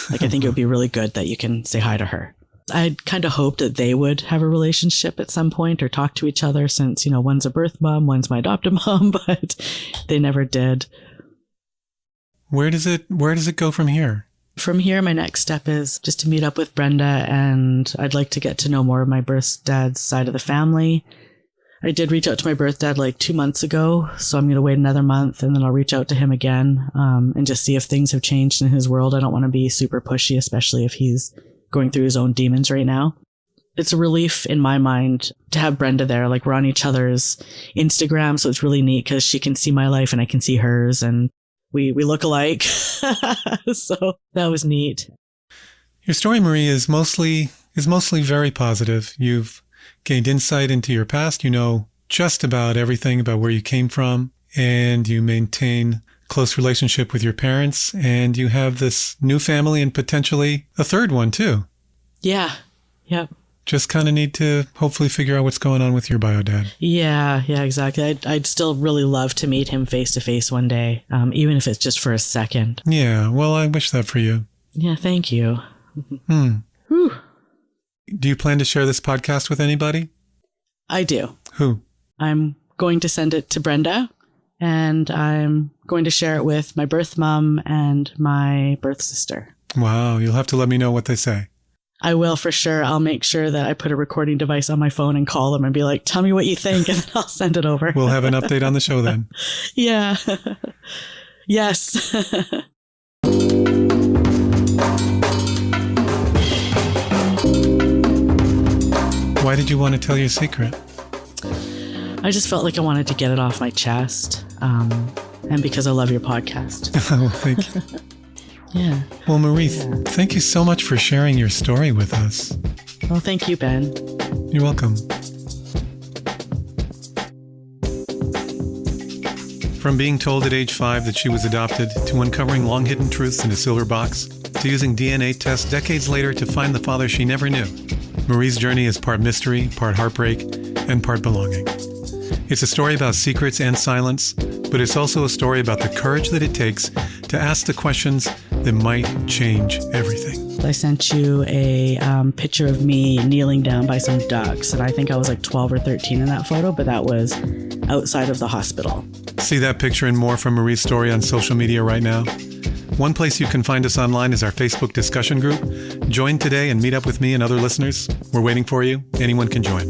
Like, I think it would be really good that you can say hi to her. I'd kind of hoped that they would have a relationship at some point or talk to each other since, one's a birth mom, one's my adoptive mom, but they never did. Where does it go from here? From here, my next step is just to meet up with Brenda, and I'd like to get to know more of my birth dad's side of the family. I did reach out to my birth dad like 2 months ago, so I'm going to wait another month and then I'll reach out to him again and just see if things have changed in his world. I don't want to be super pushy, especially if he's going through his own demons right now. It's a relief in my mind to have Brenda there. Like, we're on each other's Instagram, so it's really neat because she can see my life and I can see hers, and we look alike. So that was neat. Your story, Marie, is mostly very positive. You've gained insight into your past. You know just about everything about where you came from, and you maintain close relationship with your parents, and you have this new family and potentially a third one too. Yeah. Yep. Just kind of need to hopefully figure out what's going on with your bio dad. Yeah, exactly. I'd still really love to meet him face to face one day, even if it's just for a second. Yeah, well, I wish that for you. Yeah, thank you. Whew. Do you plan to share this podcast with anybody? I do. Who? I'm going to send it to Brenda, and I'm going to share it with my birth mom and my birth sister. Wow, you'll have to let me know what they say. I will, for sure. I'll make sure that I put a recording device on my phone and call them and be like, tell me what you think, and then I'll send it over. We'll have an update on the show then. Yeah. Yes. Why did you want to tell your secret? I just felt like I wanted to get it off my chest. And because I love your podcast. Oh, thank you. Yeah. Well, Marie, thank you so much for sharing your story with us. Well, thank you, Ben. You're welcome. From being told at age 5 that she was adopted, to uncovering long-hidden truths in a silver box, to using DNA tests decades later to find the father she never knew, Marie's journey is part mystery, part heartbreak, and part belonging. It's a story about secrets and silence, but it's also a story about the courage that it takes to ask the questions that might change everything. I sent you a picture of me kneeling down by some ducks, and I think I was like 12 or 13 in that photo, but that was outside of the hospital. See that picture and more from Marie's story on social media right now? One place you can find us online is our Facebook discussion group. Join today and meet up with me and other listeners. We're waiting for you. Anyone can join.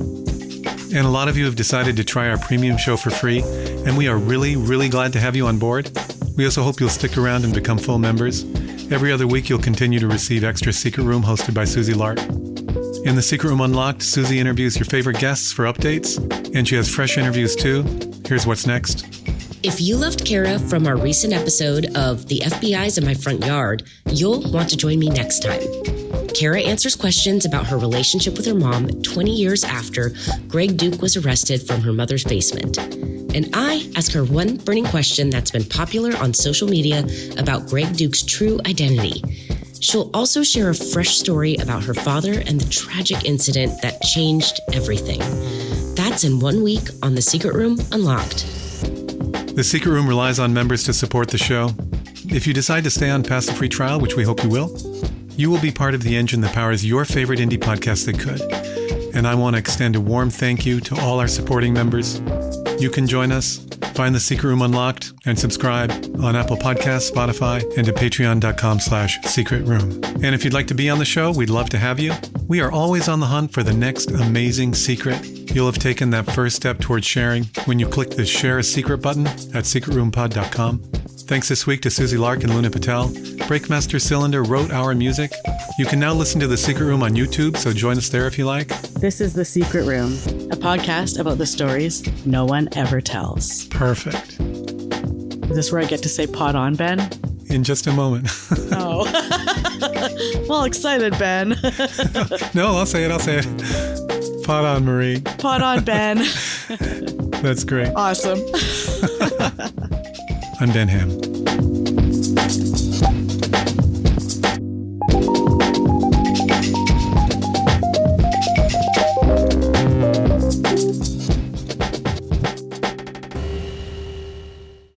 And a lot of you have decided to try our premium show for free, and we are really, really glad to have you on board. We also hope you'll stick around and become full members. Every other week, you'll continue to receive extra Secret Room hosted by Susie Lark. In the Secret Room Unlocked, Susie interviews your favorite guests for updates, and she has fresh interviews too. Here's what's next. If you loved Kara from our recent episode of The FBI's in My Front Yard, you'll want to join me next time. Kara answers questions about her relationship with her mom 20 years after Greg Duke was arrested from her mother's basement. And I ask her one burning question that's been popular on social media about Greg Duke's true identity. She'll also share a fresh story about her father and the tragic incident that changed everything. That's in 1 week on The Secret Room Unlocked. The Secret Room relies on members to support the show. If you decide to stay on past the free trial, which we hope you will be part of the engine that powers your favorite indie podcast that could. and I want to extend a warm thank you to all our supporting members. You can join us, find The Secret Room Unlocked, and subscribe on Apple Podcasts, Spotify, and at patreon.com/Secret Room. And if you'd like to be on the show, we'd love to have you. We are always on the hunt for the next amazing secret. You'll have taken that first step towards sharing when you click the Share a Secret button at secretroompod.com. Thanks this week to Susie, Lark, and Luna Patel. Breakmaster Cylinder wrote our music. You can now listen to The Secret Room on YouTube, so join us there if you like. This is The Secret Room, a podcast about the stories no one ever tells. Perfect. Is this where I get to say pot on, Ben? In just a moment. Oh. Well, excited, Ben. No, I'll say it. Pot on, Marie. Pot on, Ben. That's great. Awesome. I'm Ben Ham.